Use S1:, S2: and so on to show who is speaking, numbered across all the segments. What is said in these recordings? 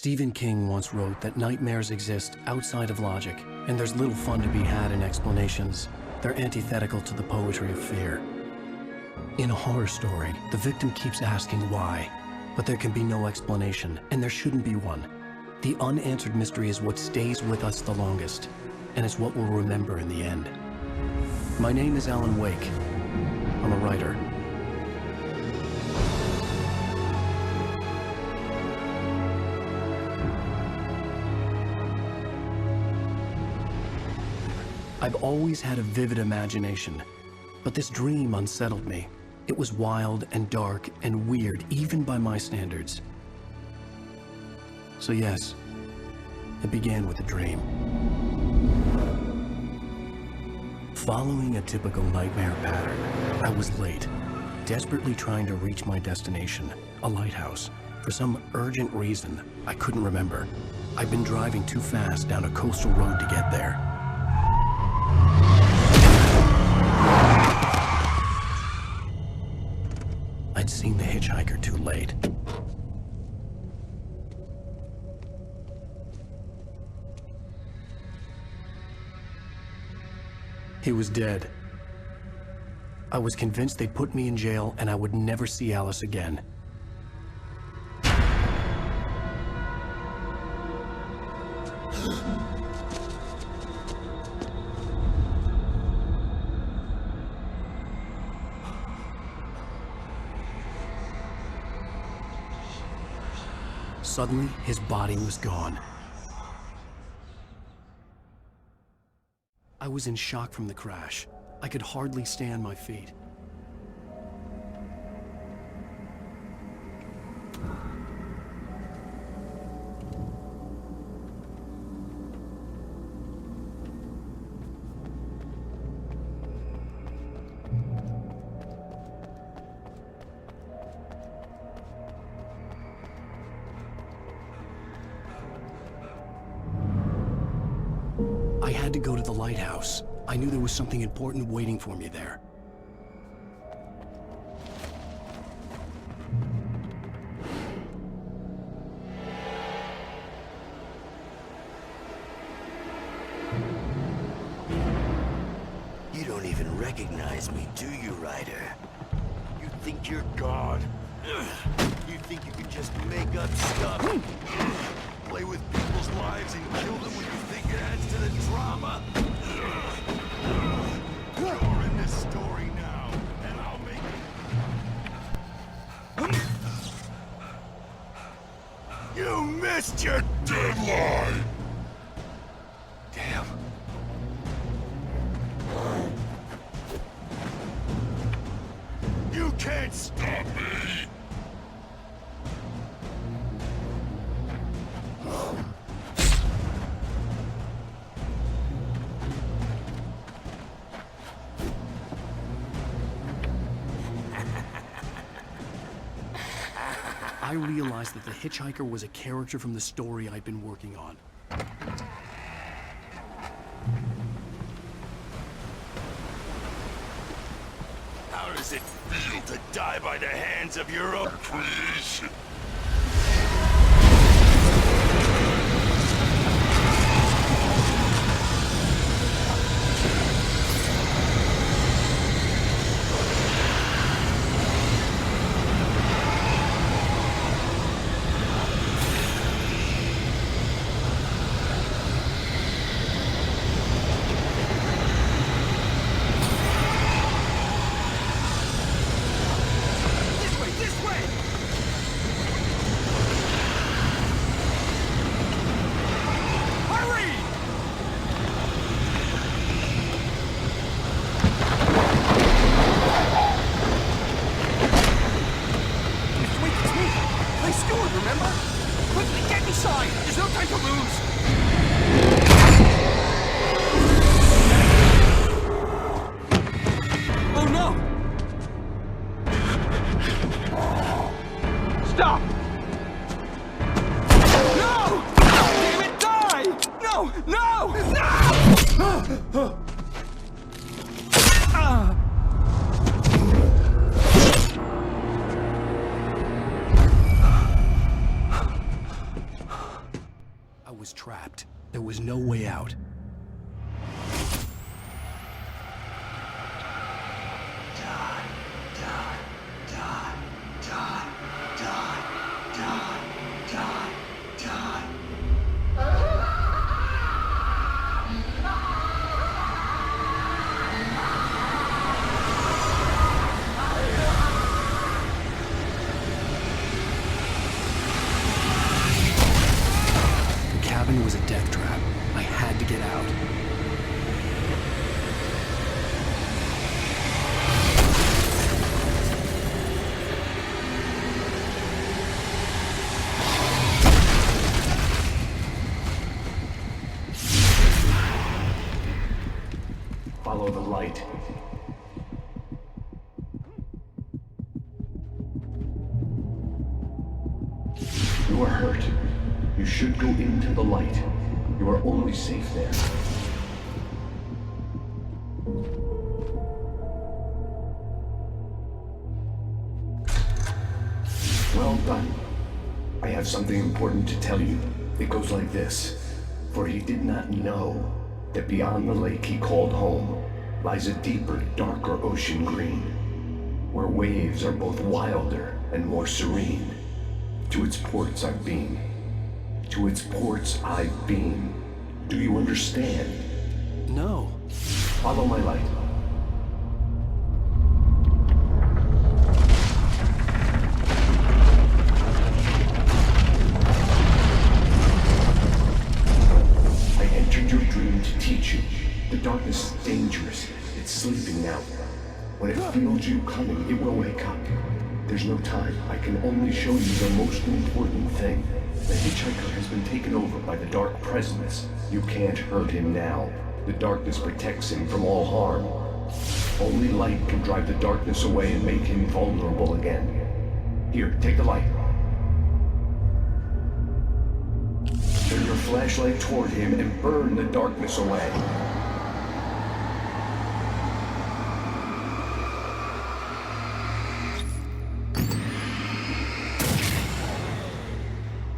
S1: Stephen King once wrote that nightmares exist outside of logic, and there's little fun to be had in explanations. They're antithetical to the poetry of fear. In a horror story, the victim keeps asking why, but there can be no explanation, and there shouldn't be one. The unanswered mystery is what stays with us the longest, and it's what we'll remember in the end. My name is Alan Wake. I'm a writer. I've always had a vivid imagination, but this dream unsettled me. It was wild and dark and weird, even by my standards. So yes, it began with a dream. Following a typical nightmare pattern, I was late, desperately trying to reach my destination, a lighthouse. For some urgent reason, I couldn't remember. I'd been driving too fast down a coastal road to get there. I'd seen the hitchhiker too late. He was dead. I was convinced they'd put me in jail and I would never see Alice again. Suddenly, his body was gone. I was in shock from the crash. I could hardly stay on my feet. I had to go to the lighthouse. I knew there was something important waiting for me there.
S2: You don't even recognize me, do you, Ryder? You think you're God? You think you can just make up stuff? Play with people's lives and kill them when you think it adds to the drama? You're in this story now, and I'll make it. You missed your deadline! Damn. You can't stop me!
S1: I realized that the hitchhiker was a character from the story I'd been working on.
S2: How does it feel to die by the hands of your own creation?
S1: out. The cabin was a death trap. I had to get out.
S3: Follow the light. You are hurt. You should go into the light. You are only safe there. Well done. I have something important to tell you. It goes like this. For he did not know that beyond the lake he called home lies a deeper, darker ocean green, where waves are both wilder and more serene. To its ports I've been. To its ports I've been. Do you understand?
S1: No.
S3: Follow my light. I entered your dream to teach you. The darkness is dangerous. It's sleeping now. When it feels you coming, it will wake up. There's no time. I can only show you the most important thing. The hitchhiker has been taken over by the dark presence. You can't hurt him now. The darkness protects him from all harm. Only light can drive the darkness away and make him vulnerable again. Here, take the light. Turn your flashlight toward him and burn the darkness away.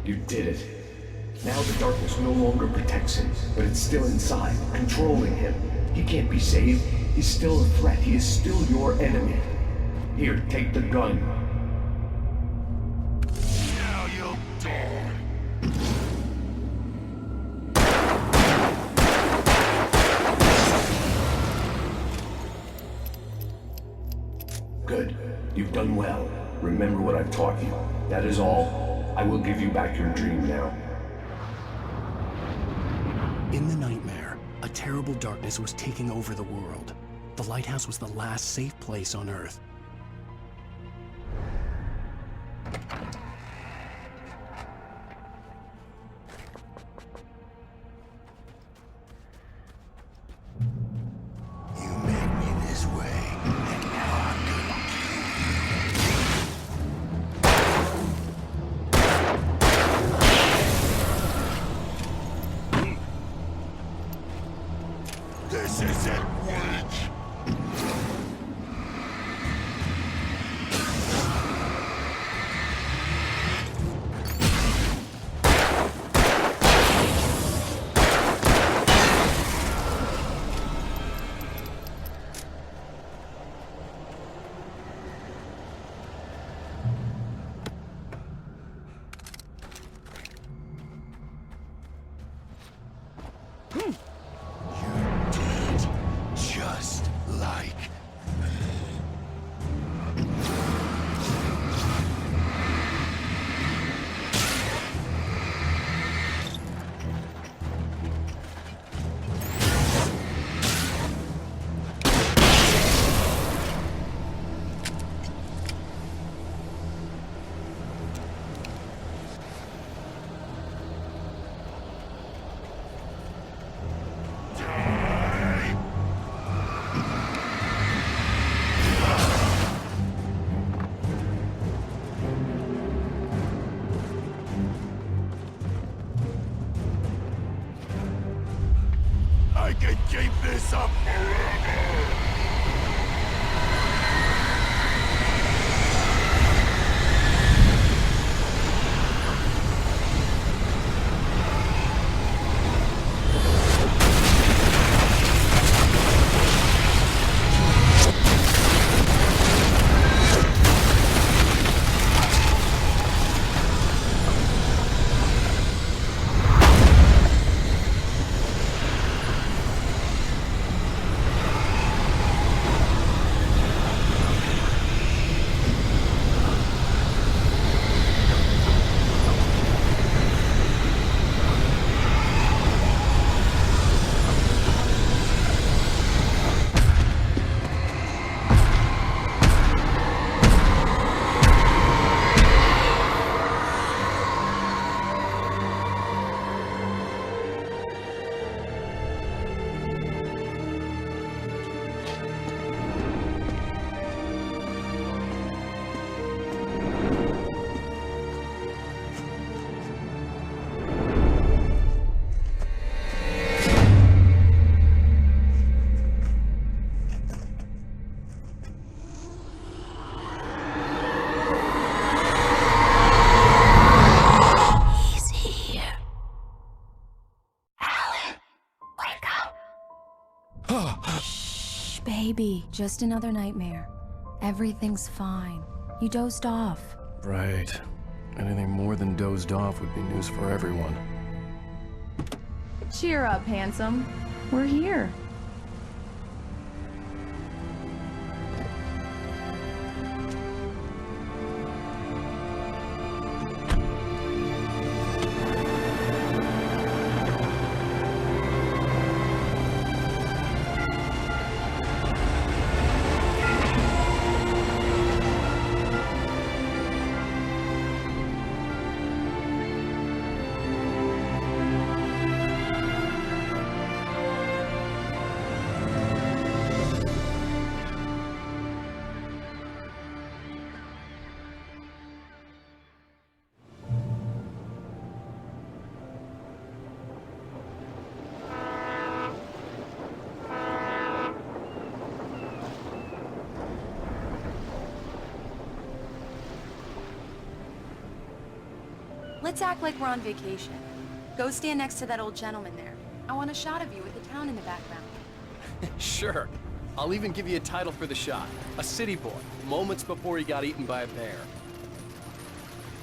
S3: You did it. Now the darkness no longer protects him, but it's still inside, controlling him. He can't be saved. He's still a threat. He is still your enemy. Here, take the gun.
S2: Now you'll die.
S3: Good. You've done well. Remember what I've taught you. That is all. I will give you back your dream now.
S1: In the nightmare, a terrible darkness was taking over the world. The lighthouse was the last safe place on Earth.
S2: You made me this way, and now I'm gonna kill you. This isn't weak. You did just like I can keep this up forever.
S4: Baby, just another nightmare. Everything's fine. You dozed off.
S1: Right. Anything more than dozed off would be news for everyone.
S4: Cheer up, handsome. We're here.
S5: Let's act like we're on vacation. Go stand next to that old gentleman there. I want a shot of you with the town in the background.
S1: Sure. I'll even give you a title for the shot. A city boy, moments before he got eaten by a bear.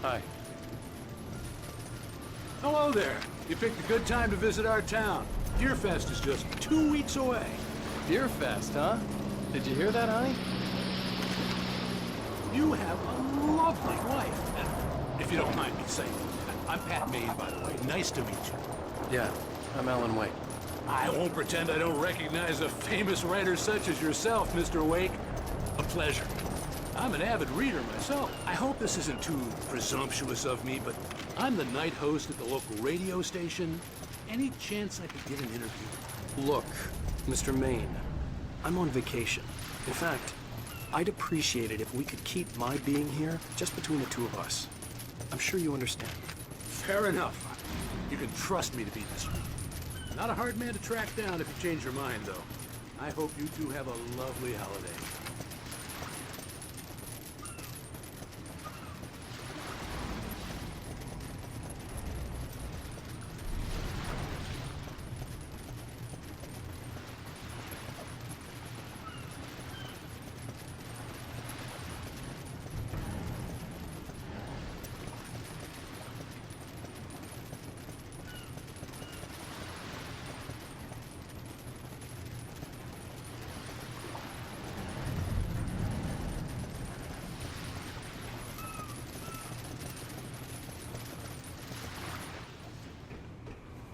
S1: Hi.
S6: Hello there. You picked a good time to visit our town. Deerfest is just 2 weeks away.
S1: Deerfest, huh? Did you hear that, honey?
S6: You have a lovely wife. And if you don't mind me saying, I'm Pat Maine, by the way. Nice to meet you.
S1: Yeah, I'm Alan Wake.
S6: I won't pretend I don't recognize a famous writer such as yourself, Mr. Wake. A pleasure. I'm an avid reader myself. I hope this isn't too presumptuous of me, but I'm the night host at the local radio station. Any chance I could get an interview?
S1: Look, Mr. Maine, I'm on vacation. In fact, I'd appreciate it if we could keep my being here just between the two of us. I'm sure you understand.
S6: Fair enough. You can trust me to be discreet. Not a hard man to track down if you change your mind, though. I hope you two have a lovely holiday.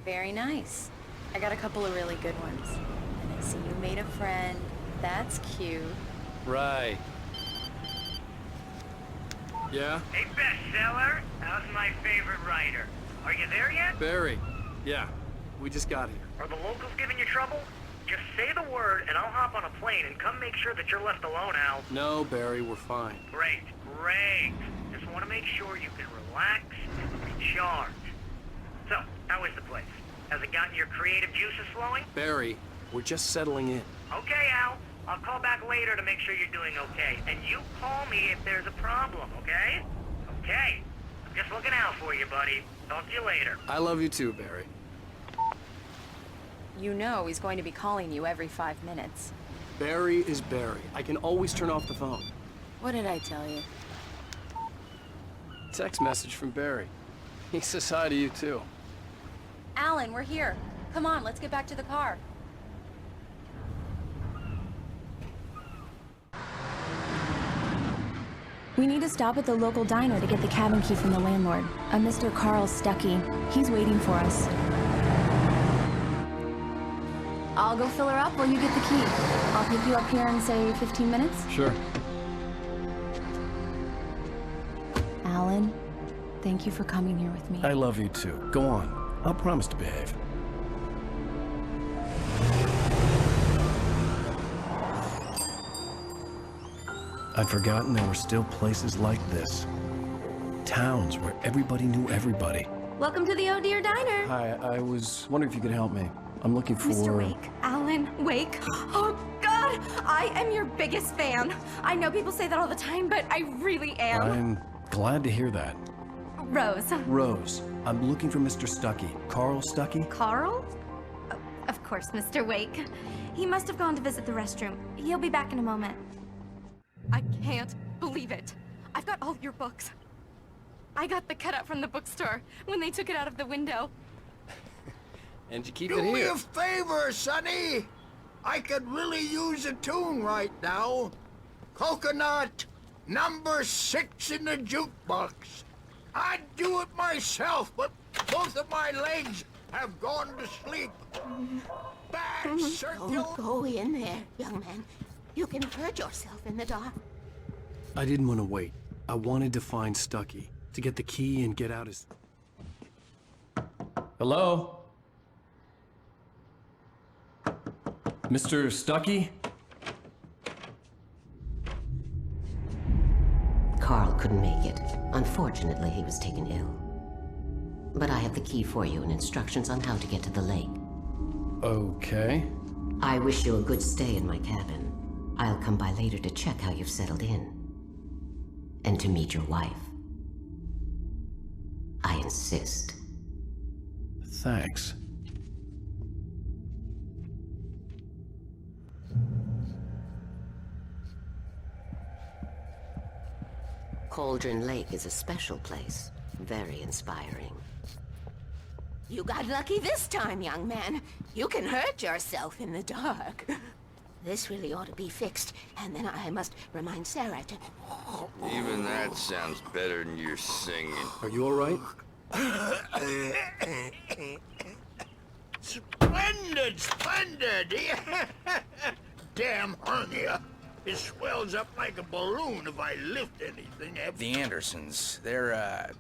S5: Very nice. I got a couple of really good ones. And I see you made a friend. That's cute.
S1: Right. Yeah?
S7: Hey, bestseller, how's my favorite writer? Are you there yet?
S1: Barry. Yeah, we just got here.
S7: Are the locals giving you trouble? Just say the word and I'll hop on a plane and come make sure that you're left alone, Al.
S1: No, Barry, we're fine.
S7: Great, great. Just want to make sure you can relax and recharge. So, how is the place? Has it gotten your creative juices flowing?
S1: Barry, we're just settling in.
S7: Okay, Al. I'll call back later to make sure you're doing okay. And you call me if there's a problem, okay? Okay. I'm just looking out for you, buddy. Talk to you later.
S1: I love you too, Barry.
S5: You know he's going to be calling you every 5 minutes.
S1: Barry is Barry. I can always turn off the phone.
S5: What did I tell you?
S1: Text message from Barry. He says hi to you too.
S5: Alan, we're here. Come on, let's get back to the car.
S4: We need to stop at the local diner to get the cabin key from the landlord, a Mr. Carl Stuckey. He's waiting for us. I'll go fill her up while you get the key. I'll pick you up here in, say, 15 minutes?
S1: Sure.
S4: Alan, thank you for coming here with me.
S1: I love you too. Go on. I'll promise to behave. I'd forgotten there were still places like this. Towns where everybody knew everybody.
S8: Welcome to the Oh Dear Diner.
S1: Hi, I was wondering if you could help me. I'm looking for...
S8: Mr. Wake. Alan Wake. Oh, God! I am your biggest fan. I know people say that all the time, but I really am.
S1: I'm glad to hear that.
S8: Rose.
S1: Rose, I'm looking for Mr. Stuckey. Carl Stuckey?
S8: Carl? Of course, Mr. Wake. He must have gone to visit the restroom. He'll be back in a moment. I can't believe it. I've got all your books. I got the cutout from the bookstore when they took it out of the window.
S6: And you keep
S9: Do
S6: it
S9: me
S6: here.
S9: a favor, Sonny. I could really use a tune right now. Coconut, number 6 in the jukebox. I'd do it myself, but both of my legs have gone to sleep. Back circle.
S10: Don't go in there, young man. You can hurt yourself in the dark.
S1: I didn't want to wait. I wanted to find Stucky, to get the key and get out as... Hello? Mr. Stucky?
S10: Carl couldn't make it. Unfortunately, he was taken ill. But I have the key for you and instructions on how to get to the lake.
S1: Okay.
S10: I wish you a good stay in my cabin. I'll come by later to check how you've settled in. And to meet your wife. I insist.
S1: Thanks.
S10: Cauldron Lake is a special place. Very inspiring. You got lucky this time, young man. You can hurt yourself in the dark. This really ought to be fixed, and then I must remind Sarah to...
S2: Even that sounds better than your singing.
S1: Are you all right?
S9: Splendid, splendid! Damn hernia. It swells up like a balloon if I lift anything.
S11: The Andersons, they're,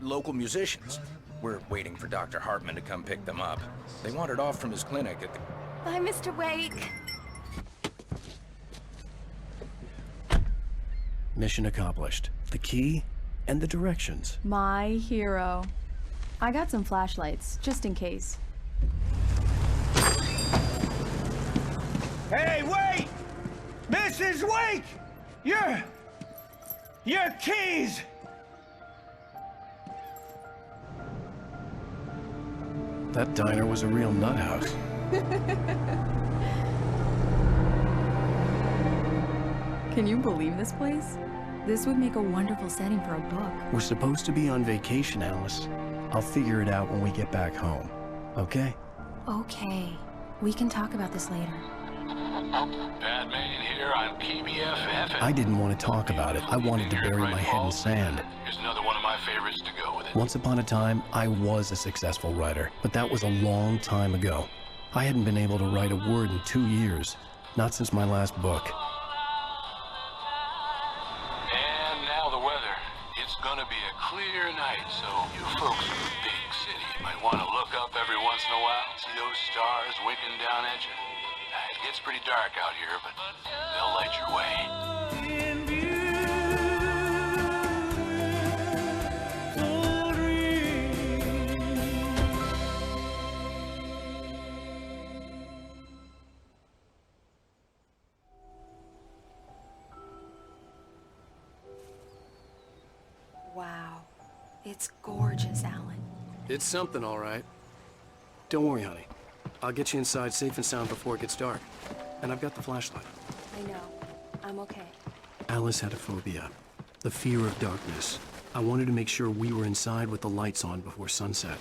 S11: local musicians. We're waiting for Dr. Hartman to come pick them up. They wandered off from his clinic at the...
S8: Bye, Mr. Wake.
S1: Mission accomplished. The key and the directions.
S4: My hero. I got some flashlights, just in case.
S9: Hey, wait! Mrs. Wake! Your keys!
S1: That diner was a real nut house.
S4: Can you believe this place? This would make a wonderful setting for a book.
S1: We're supposed to be on vacation, Alice. I'll figure it out when we get back home. Okay?
S4: Okay. We can talk about this later.
S6: Batman here on PBF.
S1: I didn't want to talk about it. I wanted to bury my head in sand.
S6: Here's another one of my favorites to go with it.
S1: Once upon a time, I was a successful writer, but that was a long time ago. I hadn't been able to write a word in 2 years. Not since my last book.
S6: And now the weather. It's gonna be a clear night, so you folks in the big city might want to look up every once in a while, see those stars winking down at you. It gets pretty dark out here, but they'll light your way.
S5: Wow. It's gorgeous, Alan.
S1: It's something, all right. Don't worry, honey. I'll get you inside safe and sound before it gets dark. And I've got the flashlight.
S5: I know. I'm okay.
S1: Alice had a phobia. The fear of darkness. I wanted to make sure we were inside with the lights on before sunset.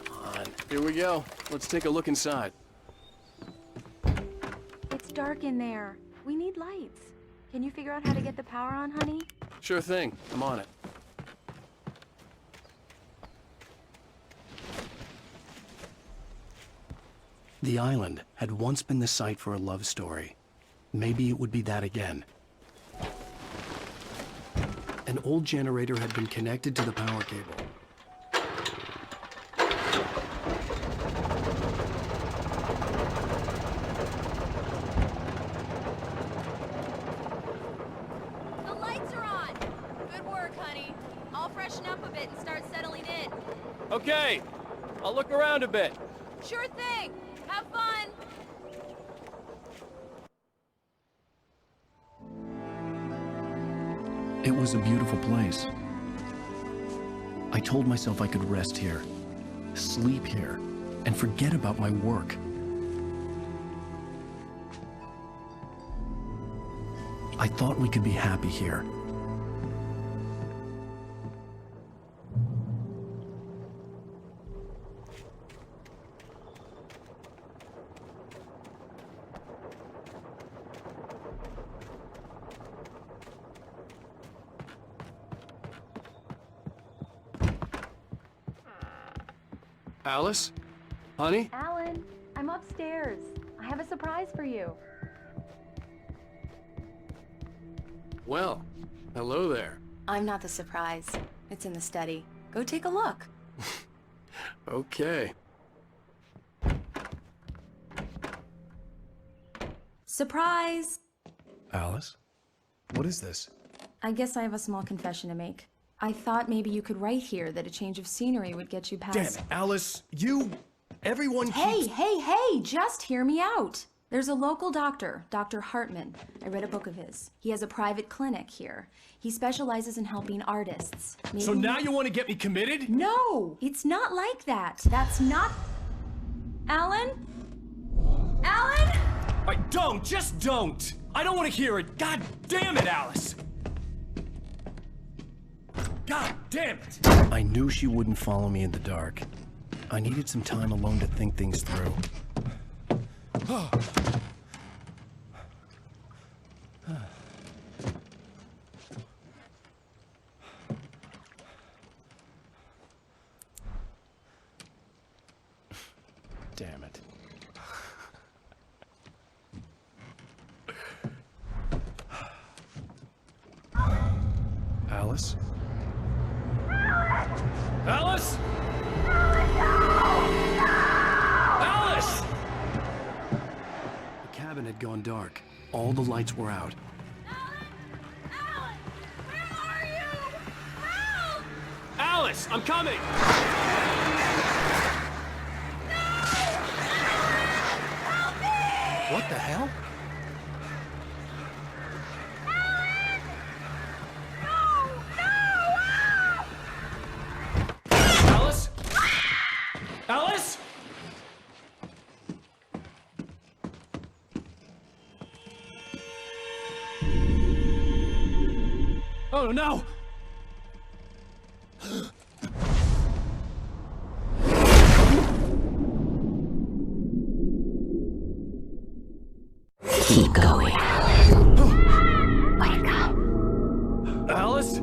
S1: Come on. Here we go. Let's take a look inside.
S4: It's dark in there. We need lights. Can you figure out how to get the power on, honey?
S1: Sure thing. I'm on it. The island had once been the site for a love story. Maybe it would be that again. An old generator had been connected to the power cable.
S8: The lights are on. Good work, honey. I'll freshen up a bit and start settling in.
S1: Okay, I'll look around a bit.
S8: Sure thing. Have fun.
S1: was a beautiful place. I told myself I could rest here, sleep here, and forget about my work. I thought we could be happy here.
S6: Alice? Honey?
S4: Alan, I'm upstairs. I have a surprise for you.
S6: Well, hello there.
S5: I'm not the surprise. It's in the study. Go take a look.
S6: Okay.
S4: Surprise!
S1: Alice? What is this?
S4: I guess I have a small confession to make. I thought maybe you could write here that a change of scenery would get you past...
S1: Damn it, Alice, everyone keeps...
S4: Hey, just hear me out. There's a local doctor, Dr. Hartman. I read a book of his. He has a private clinic here. He specializes in helping artists.
S1: So now you want to get me committed?
S4: No, it's not like that. That's not... Alan? Alan?
S1: Just don't! I don't want to hear it. God damn it, Alice! God damn it! I knew she wouldn't follow me in the dark. I needed some time alone to think things through. Damn it. Alice? Alice? Alice! The cabin had gone dark. All the lights were out.
S8: Alan! Where are you? Help!
S1: Alice, I'm coming! What the hell? Alice? Alice? Oh no!
S10: Keep going. Wake up.
S1: Alice?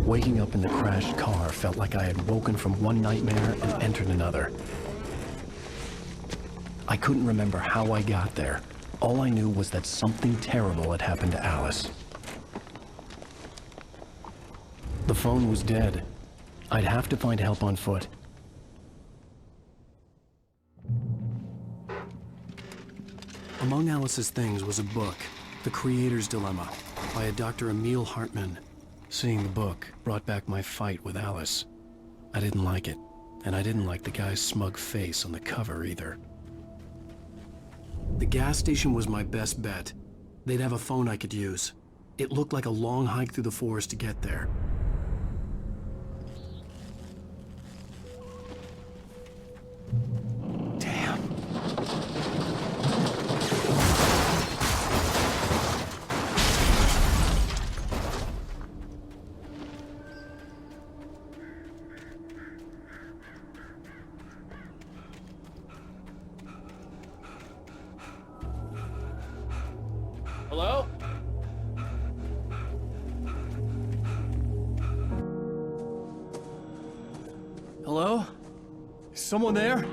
S1: Waking up in the crashed car felt like I had woken from one nightmare and entered another. I couldn't remember how I got there. All I knew was that something terrible had happened to Alice. The phone was dead. I'd have to find help on foot. Among Alice's things was a book, The Creator's Dilemma, by a Dr. Emil Hartman. Seeing the book brought back my fight with Alice. I didn't like it, and I didn't like the guy's smug face on the cover either. The gas station was my best bet. They'd have a phone I could use. It looked like a long hike through the forest to get there. Damn. Hello? Hello? Is someone there?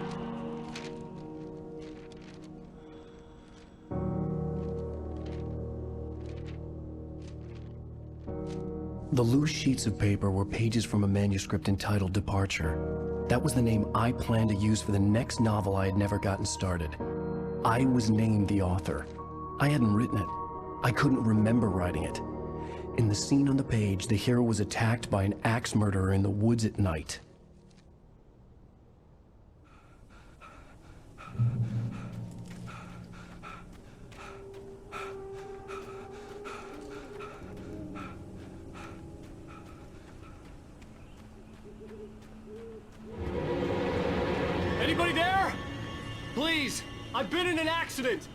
S1: The loose sheets of paper were pages from a manuscript entitled Departure. That was the name I planned to use for the next novel I had never gotten started. I was named the author. I hadn't written it. I couldn't remember writing it. In the scene on the page, the hero was attacked by an axe murderer in the woods at night.
S12: Anybody there? Please, I've been in an accident.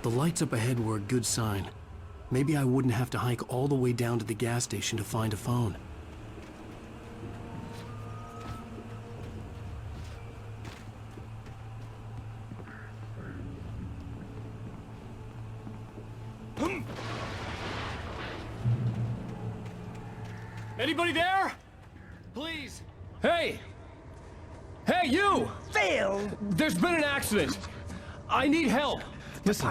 S1: The lights up ahead were a good sign. Maybe I wouldn't have to hike all the way down to the gas station to find a phone.
S12: Anybody there? Please. Hey! Hey, you!
S9: Phil!
S12: There's been an accident. I need help. Listen,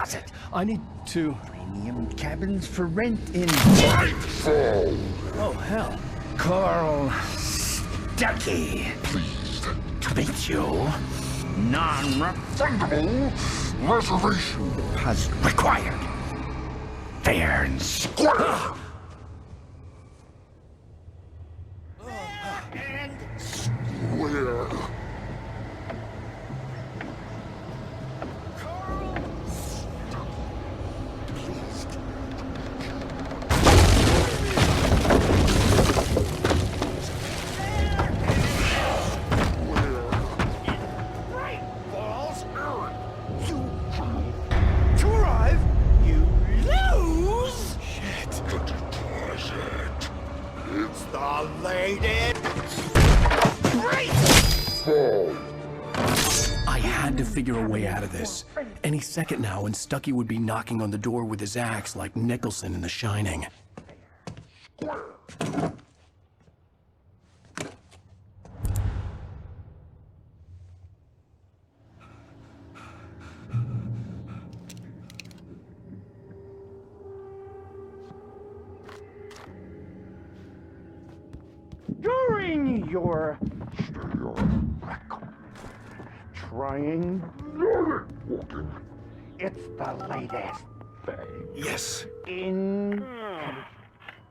S12: I need to...
S9: Premium cabins for rent in...
S12: Nightfall! Oh, hell.
S9: Carl Stuckey.
S13: Pleased
S9: to meet you. Non-refundable
S13: reservation
S9: deposit required. Fair and square. And
S13: Where?
S1: I had to figure a way out of this. Any second now, and Stuckey would be knocking on the door with his axe like Nicholson in The Shining.
S9: during your trying walking. It's the latest thing.
S1: Yes.
S9: In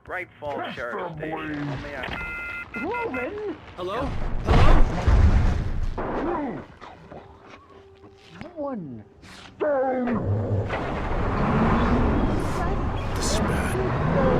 S14: Bright Falls Sheriff Station.
S9: Roman.
S12: Hello?
S9: One stone.
S1: This is bad.